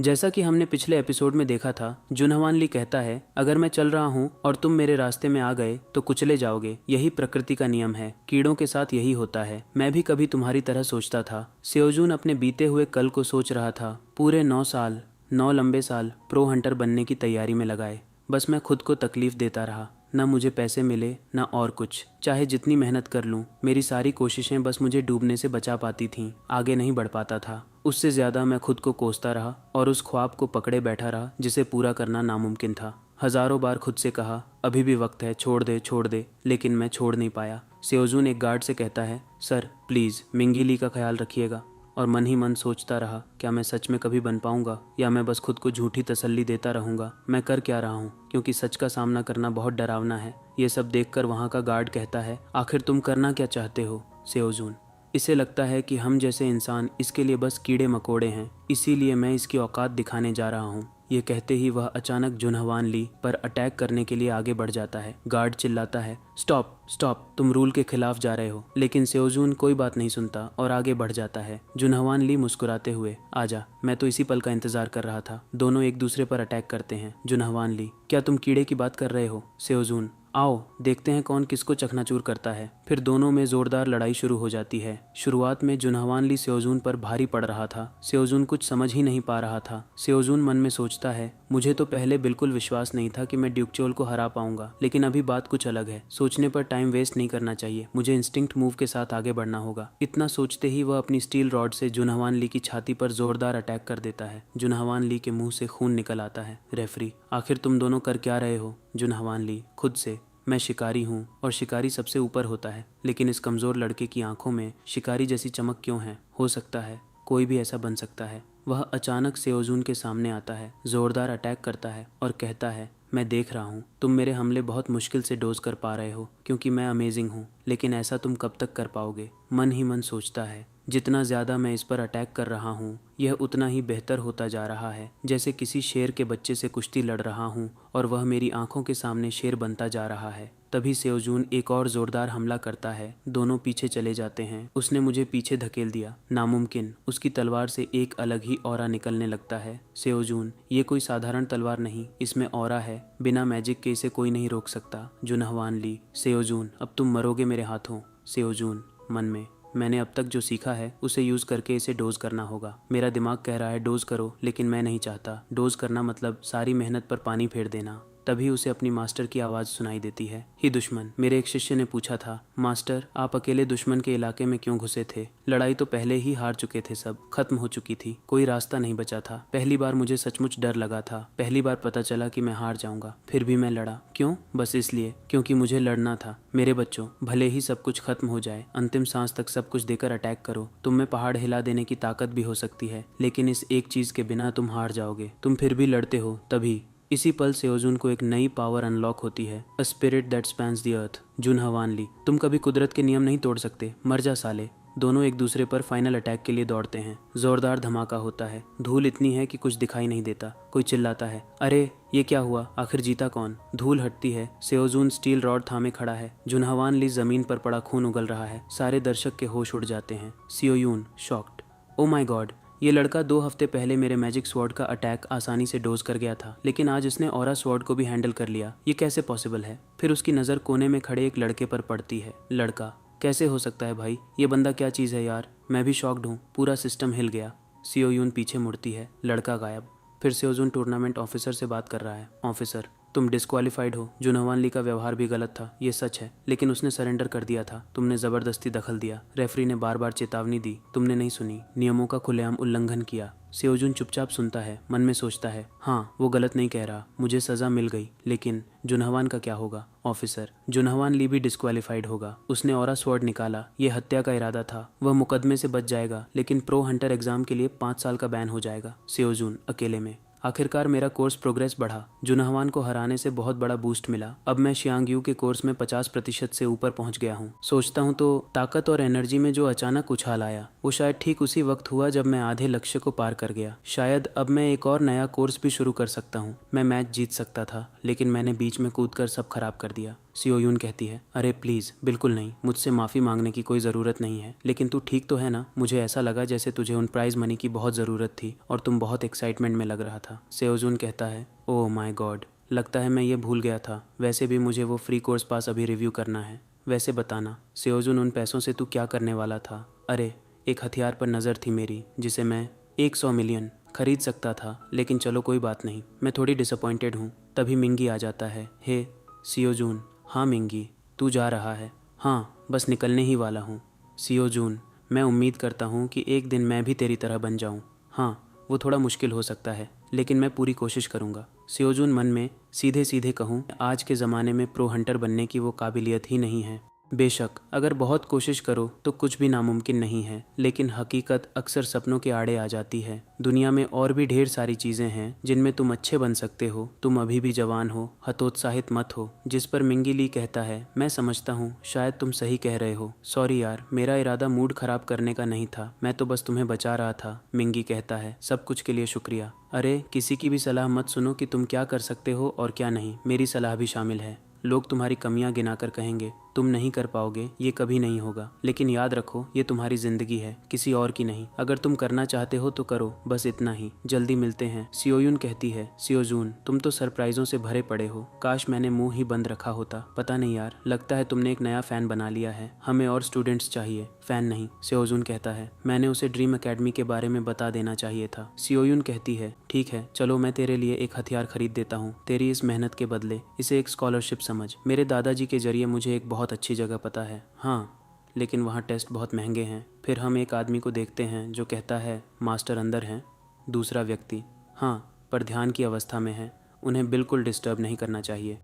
जैसा कि हमने पिछले एपिसोड में देखा था, जुनहवान ली कहता है, अगर मैं चल रहा हूँ और तुम मेरे रास्ते में आ गए तो कुचले जाओगे। यही प्रकृति का नियम है, कीड़ों के साथ यही होता है। मैं भी कभी तुम्हारी तरह सोचता था। सेओजून अपने बीते हुए कल को सोच रहा था। पूरे 9 लंबे साल प्रो हंटर बनने की तैयारी में लगाए। बस मैं खुद को तकलीफ देता रहा। न मुझे पैसे मिले न और कुछ। चाहे जितनी मेहनत कर लूं, मेरी सारी कोशिशें बस मुझे डूबने से बचा पाती थीं। आगे नहीं बढ़ पाता था। उससे ज़्यादा मैं खुद को कोसता रहा और उस ख्वाब को पकड़े बैठा रहा जिसे पूरा करना नामुमकिन था। हजारों बार खुद से कहा, अभी भी वक्त है, छोड़ दे, लेकिन मैं छोड़ नहीं पाया। सेओजून एक गार्ड से कहता है, सर प्लीज़ मिंगी ली का ख्याल रखिएगा। और मन ही मन सोचता रहा, क्या मैं सच में कभी बन पाऊंगा या मैं बस खुद को झूठी तसल्ली देता रहूंगा। मैं कर क्या रहा हूँ, क्योंकि सच का सामना करना बहुत डरावना है। ये सब देखकर वहाँ का गार्ड कहता है, आखिर तुम करना क्या चाहते हो सेओजून? इसे लगता है कि हम जैसे इंसान इसके लिए बस कीड़े मकोड़े हैं, इसीलिए मैं इसकी औकात दिखाने जा रहा हूँ। ये कहते ही वह अचानक जुनहवान ली पर अटैक करने के लिए आगे बढ़ जाता है। गार्ड चिल्लाता है, स्टॉप स्टॉप, तुम रूल के खिलाफ जा रहे हो। लेकिन सेओजून कोई बात नहीं सुनता और आगे बढ़ जाता है। जुनहवान ली मुस्कुराते हुए, आजा, मैं तो इसी पल का इंतजार कर रहा था। दोनों एक दूसरे पर अटैक करते हैं। जुनहवान ली, क्या तुम कीड़े की बात कर रहे हो? सेओजून, आओ देखते हैं कौन किसको चकनाचूर करता है। फिर दोनों में जोरदार लड़ाई शुरू हो जाती है। शुरुआत में जुनहवान ली सेओजून पर भारी पड़ रहा था। सेओजून कुछ समझ ही नहीं पा रहा था। सेओजून मन में सोचता है, मुझे तो पहले बिल्कुल विश्वास नहीं था कि मैं ड्यूकचोल को हरा पाऊंगा, लेकिन अभी बात कुछ अलग है। सोचने पर टाइम वेस्ट नहीं करना चाहिए, मुझे इंस्टिंक्ट मूव के साथ आगे बढ़ना होगा। इतना सोचते ही वह अपनी स्टील रॉड से जुनहवान ली की छाती पर जोरदार अटैक कर देता है। जुनहवान ली के मुंह से खून निकल आता है। रेफरी, आखिर तुम दोनों कर क्या रहे हो? जुनहवान ली, खुद से। मैं शिकारी हूँ और शिकारी सबसे ऊपर होता है, लेकिन इस कमज़ोर लड़के की आंखों में शिकारी जैसी चमक क्यों है? हो सकता है कोई भी ऐसा बन सकता है। वह अचानक सेओजून के सामने आता है, ज़ोरदार अटैक करता है और कहता है, मैं देख रहा हूँ तुम मेरे हमले बहुत मुश्किल से डोज कर पा रहे हो, क्योंकि मैं अमेजिंग हूँ, लेकिन ऐसा तुम कब तक कर पाओगे? मन ही मन सोचता है, जितना ज़्यादा मैं इस पर अटैक कर रहा हूँ यह उतना ही बेहतर होता जा रहा है। जैसे किसी शेर के बच्चे से कुश्ती लड़ रहा हूँ और वह मेरी आंखों के सामने शेर बनता जा रहा है। तभी सेओजून एक और ज़ोरदार हमला करता है। दोनों पीछे चले जाते हैं। उसने मुझे पीछे धकेल दिया, नामुमकिन। उसकी तलवार से एक अलग ही ऑरा निकलने लगता है। सेओजून, ये कोई साधारण तलवार नहीं, इसमें ऑरा है। बिना मैजिक के इसे कोई नहीं रोक सकता। जुनहवान ली, सेओजून अब तुम मरोगे मेरे हाथों। सेओजून मन में, मैंने अब तक जो सीखा है उसे यूज़ करके इसे डोज करना होगा। मेरा दिमाग कह रहा है डोज करो, लेकिन मैं नहीं चाहता। डोज करना मतलब सारी मेहनत पर पानी फेर देना। तभी उसे अपनी मास्टर की आवाज़ सुनाई देती है, ही दुश्मन। मेरे एक शिष्य ने पूछा था, मास्टर आप अकेले दुश्मन के इलाके में क्यों घुसे थे? लड़ाई तो पहले ही हार चुके थे, सब खत्म हो चुकी थी, कोई रास्ता नहीं बचा था। पहली बार मुझे सचमुच डर लगा था। पहली बार पता चला कि मैं हार जाऊंगा, फिर भी मैं लड़ा। क्यों? बस इसलिए, क्योंकि मुझे लड़ना था। मेरे बच्चों, भले ही सब कुछ खत्म हो जाए, अंतिम सांस तक सब कुछ देकर अटैक करो। तुम में पहाड़ हिला देने की ताकत भी हो सकती है, लेकिन इस एक चीज़ के बिना तुम हार जाओगे। तुम फिर भी लड़ते हो तभी। इसी पल सेओजून को एक नई पावर अनलॉक होती है, a spirit that spans the earth. Junhwan Lee, तुम कभी कुदरत के नियम नहीं तोड़ सकते, मर जा साले। दोनों एक दूसरे पर फाइनल अटैक के लिए दौड़ते हैं। जोरदार धमाका होता है। धूल इतनी है कि कुछ दिखाई नहीं देता। कोई चिल्लाता है, अरे ये क्या हुआ? आखिर जीता कौन? धूल हटती है। सेओजून स्टील रॉड थामे खड़ा है। जुनहवान ली जमीन पर पड़ा खून उगल रहा है। सारे दर्शक के होश उड़ जाते हैं। सेओयून शॉक्ड, ओ माई गॉड, ये लड़का 2 हफ्ते पहले मेरे मैजिक स्वॉर्ड का अटैक आसानी से डोज कर गया था, लेकिन आज इसने ऑरा स्वॉर्ड को भी हैंडल कर लिया। ये कैसे पॉसिबल है? फिर उसकी नज़र कोने में खड़े एक लड़के पर पड़ती है। लड़का, कैसे हो सकता है भाई? ये बंदा क्या चीज़ है यार? मैं भी शॉक्ड हूँ, पूरा सिस्टम हिल गया। सेओयून पीछे मुड़ती है, लड़का गायब। फिर सेओजून टूर्नामेंट ऑफिसर से बात कर रहा है, ऑफिसर तुम डिस्क्वालीफाइड हो। जुनहवान ली का व्यवहार भी गलत था, ये सच है, लेकिन उसने सरेंडर कर दिया था। तुमने ज़बरदस्ती दखल दिया। रेफरी ने बार बार चेतावनी दी, तुमने नहीं सुनी, नियमों का खुलेआम उल्लंघन किया। सेओजून चुपचाप सुनता है, मन में सोचता है, हाँ वो गलत नहीं कह रहा, मुझे सज़ा मिल गई, लेकिन जुनहवान का क्या होगा? ऑफिसर, जुनहवान ली भी डिस्क्वालीफाइड होगा। उसने ऑरा स्वॉर्ड निकाला, ये हत्या का इरादा था। वह मुकदमे से बच जाएगा, लेकिन प्रो हंटर एग्जाम के लिए 5 साल का बैन हो जाएगा। सेओजून अकेले में, आखिरकार मेरा कोर्स प्रोग्रेस बढ़ा। जुनहवान को हराने से बहुत बड़ा बूस्ट मिला। अब मैं शियांगयू के कोर्स में 50% से ऊपर पहुंच गया हूं। सोचता हूं तो ताकत और एनर्जी में जो अचानक उछाल आया, वो शायद ठीक उसी वक्त हुआ जब मैं आधे लक्ष्य को पार कर गया। शायद अब मैं एक और नया कोर्स भी शुरू कर सकता हूँ। मैं मैच जीत सकता था, लेकिन मैंने बीच में कूदकर सब खराब कर दिया। सियोयून कहती है, अरे प्लीज़ बिल्कुल नहीं, मुझसे माफ़ी मांगने की कोई ज़रूरत नहीं है। लेकिन तू ठीक तो है ना? मुझे ऐसा लगा जैसे तुझे उन प्राइज़ मनी की बहुत ज़रूरत थी और तुम बहुत एक्साइटमेंट में लग रहा था। सियोजून कहता है, ओह माय गॉड, लगता है मैं ये भूल गया था। वैसे भी मुझे वो फ्री कोर्स पास अभी रिव्यू करना है। वैसे बताना सियोजून, उन पैसों से तू क्या करने वाला था? अरे एक हथियार पर नज़र थी मेरी जिसे मैं 100 मिलियन खरीद सकता था, लेकिन चलो कोई बात नहीं, मैं थोड़ी डिसअपॉइंटेड हूँ। तभी मिंगी आ जाता है, हे सियोजून। हाँ मिंगी, तू जा रहा है? हाँ बस निकलने ही वाला हूँ। सियोजून, मैं उम्मीद करता हूँ कि एक दिन मैं भी तेरी तरह बन जाऊँ। हाँ वो थोड़ा मुश्किल हो सकता है, लेकिन मैं पूरी कोशिश करूँगा। सियोजून मन में सीधे सीधे कहूँ, आज के ज़माने में प्रो हंटर बनने की वो काबिलियत ही नहीं है। बेशक अगर बहुत कोशिश करो तो कुछ भी नामुमकिन नहीं है, लेकिन हकीकत अक्सर सपनों के आड़े आ जाती है। दुनिया में और भी ढेर सारी चीज़ें हैं जिनमें तुम अच्छे बन सकते हो। तुम अभी भी जवान हो, हतोत्साहित मत हो। जिस पर मिंगी ली कहता है, मैं समझता हूँ, शायद तुम सही कह रहे हो। सॉरी यार, मेरा इरादा मूड खराब करने का नहीं था, मैं तो बस तुम्हें बचा रहा था। मिंगी कहता है, सब कुछ के लिए शुक्रिया। अरे किसी की भी सलाह मत सुनो कि तुम क्या कर सकते हो और क्या नहीं, मेरी सलाह भी शामिल है। लोग तुम्हारी कमियां गिनाकर कहेंगे तुम नहीं कर पाओगे, ये कभी नहीं होगा, लेकिन याद रखो ये तुम्हारी जिंदगी है, किसी और की नहीं। अगर तुम करना चाहते हो तो करो, बस इतना ही। जल्दी मिलते हैं। सियोयून कहती है, सियोजून तुम तो सरप्राइजों से भरे पड़े हो, काश मैंने मुंह ही बंद रखा होता। पता नहीं यार, लगता है तुमने एक नया फ़ैन बना लिया है। हमें और स्टूडेंट्स चाहिए, फ़ैन नहीं। सियोजून कहता है, मैंने उसे ड्रीम एकेडमी के बारे में बता देना चाहिए था। सियोयून कहती है, ठीक है चलो, मैं तेरे लिए एक हथियार खरीद देता हूँ तेरी इस मेहनत के बदले। इसे एक स्कॉलरशिप समझ। मेरे दादाजी के जरिए मुझे एक बहुत अच्छी जगह पता है। हाँ लेकिन वहाँ टेस्ट बहुत महंगे हैं। फिर हम एक आदमी को देखते हैं जो कहता है मास्टर अंदर हैं। दूसरा व्यक्ति, हाँ पर ध्यान की अवस्था में है, उन्हें बिल्कुल डिस्टर्ब नहीं करना चाहिए।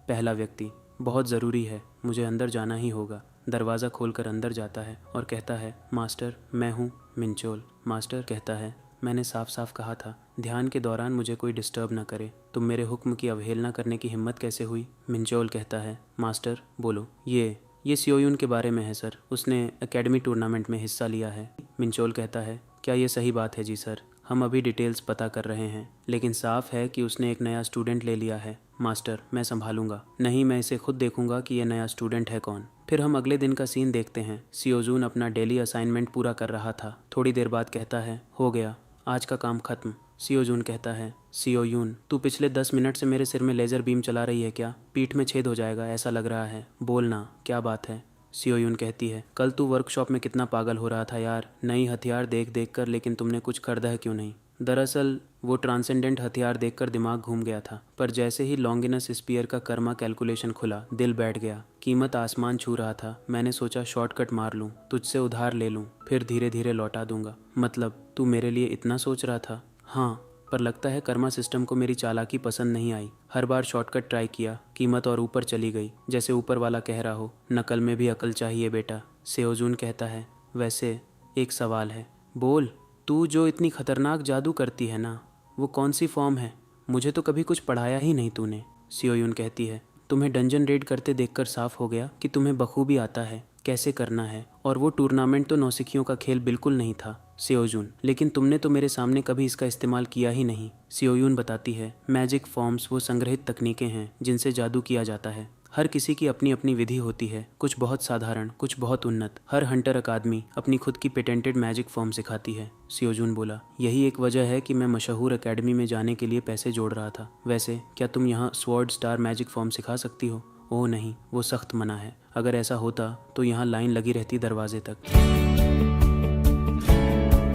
पहला व्यक्ति, बहुत ज़रूरी है, मुझे अंदर जाना ही होगा। दरवाज़ा खोलकर अंदर जाता है और कहता है, मास्टर मैं हूँ मिंचोल। मास्टर कहता है, मैंने साफ साफ कहा था ध्यान के दौरान मुझे कोई डिस्टर्ब ना करे। तुम मेरे हुक्म की अवहेलना करने की हिम्मत कैसे हुई? मिंचोल कहता है, मास्टर बोलो। ये सियोयून के बारे में है सर, उसने एकेडमी टूर्नामेंट में हिस्सा लिया है। मिंचोल कहता है, क्या ये सही बात है? जी सर, हम अभी डिटेल्स पता कर रहे हैं, लेकिन साफ है कि उसने एक नया स्टूडेंट ले लिया है। मास्टर मैं संभालूंगा। नहीं, मैं इसे खुद देखूंगा कि यह नया स्टूडेंट है कौन। फिर हम अगले दिन का सीन देखते हैं। सियोजून अपना डेली असाइनमेंट पूरा कर रहा था। थोड़ी देर बाद कहता है, हो गया, आज का काम खत्म। सियोजून कहता है, सियोयून तू पिछले 10 मिनट से मेरे सिर में लेज़र बीम चला रही है क्या? पीठ में छेद हो जाएगा ऐसा लग रहा है, बोलना क्या बात है? सियोयून कहती है, कल तू वर्कशॉप में कितना पागल हो रहा था यार, नई हथियार देख देख कर, लेकिन तुमने कुछ खरीदा क्यों नहीं? दरअसल वो ट्रांसेंडेंट हथियार देखकर दिमाग घूम गया था, पर जैसे ही लॉन्गिनस स्पीयर का कर्मा कैलकुलेशन खुला, दिल बैठ गया। कीमत आसमान छू रहा था। मैंने सोचा शॉर्टकट मार लूं, तुझसे उधार ले लूं, फिर धीरे धीरे लौटा दूंगा। मतलब तू मेरे लिए इतना सोच रहा था? हाँ, पर लगता है कर्मा सिस्टम को मेरी चालाकी पसंद नहीं आई। हर बार शॉर्टकट ट्राई किया, कीमत और ऊपर चली गई, जैसे ऊपर वाला कह रहा हो, नकल में भी अकल चाहिए बेटा। सियोजून कहता है, वैसे एक सवाल है। बोल। तू जो इतनी खतरनाक जादू करती है ना, वो कौन सी फॉर्म है? मुझे तो कभी कुछ पढ़ाया ही नहीं तूने। सियोयून कहती है, तुम्हें डंजन रेड करते देखकर साफ हो गया कि तुम्हें बखूबी आता है कैसे करना है, और वो टूर्नामेंट तो नौसिखियों का खेल बिल्कुल नहीं था। सियोजून, लेकिन तुमने तो मेरे सामने कभी इसका इस्तेमाल किया ही नहीं। सियोयून बताती है, मैजिक फॉर्म्स वो संग्रहित तकनीकें हैं जिनसे जादू किया जाता है। हर किसी की अपनी अपनी विधि होती है, कुछ बहुत साधारण, कुछ बहुत उन्नत। हर हंटर अकादमी अपनी खुद की पेटेंटेड मैजिक फॉर्म सिखाती है। सियोजून बोला, यही एक वजह है कि मैं मशहूर अकेडमी में जाने के लिए पैसे जोड़ रहा था। वैसे क्या तुम यहाँ स्वॉर्ड स्टार मैजिक फॉर्म सिखा सकती हो? ओह नहीं, वो सख्त मना है। अगर ऐसा होता तो यहाँ लाइन लगी रहती दरवाजे तक।